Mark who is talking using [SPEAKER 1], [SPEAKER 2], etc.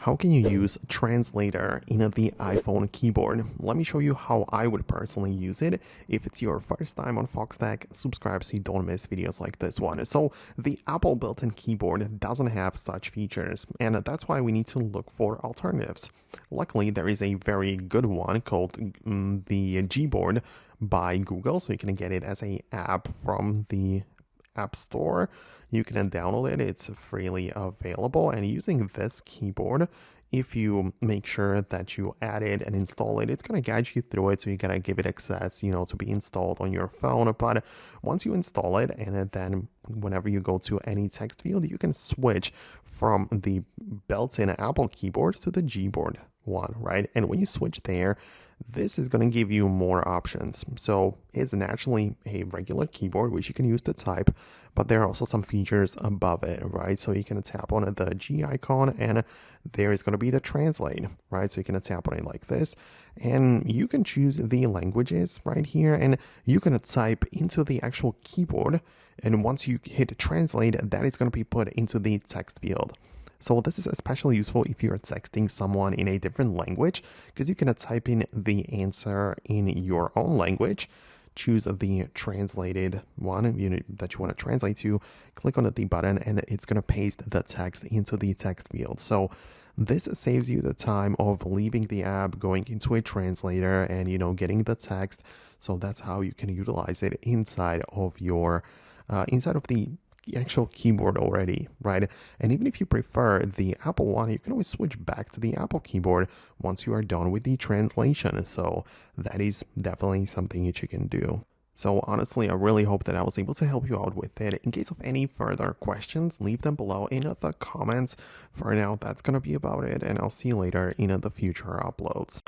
[SPEAKER 1] How can you use Translator in the iPhone keyboard? Let me show you how I would personally use it. If it's your first time on Foxtecc, subscribe so you don't miss videos like this one. So the Apple built-in keyboard doesn't have such features, and that's why we need to look for alternatives. Luckily, there is a very good one called the Gboard by Google, so you can get it as an app from the App Store. You can download it, it's freely available, and using this keyboard, if you make sure that you add it and install it, it's going to guide you through it, so you gotta give it access, to be installed on your phone. But once you install it, and then whenever you go to any text field, you can switch from the built-in Apple keyboard to the Gboard one, right? And when you switch there, this is going to give you more options. So it's naturally a regular keyboard which you can use to type, but there are also some features above it, right? So you can tap on the G icon and there is going to be the translate, right? So you can tap on it like this and you can choose the languages right here, and you can type into the actual keyboard, and once you hit translate, that is going to be put into the text field. So this is especially useful if you're texting someone in a different language, because you can type in the answer in your own language, choose the translated one that you want to translate to, click on the button, and it's going to paste the text into the text field. So this saves you the time of leaving the app, going into a translator, and getting the text. So that's how you can utilize it inside of your inside of the actual keyboard already, right? And even if you prefer the Apple one, you can always switch back to the Apple keyboard once you are done with the translation. So that is definitely something that you can do. So honestly, I really hope that I was able to help you out with it. In case of any further questions, leave them below in the comments. For now, that's gonna be about it, and I'll see you later in the future uploads.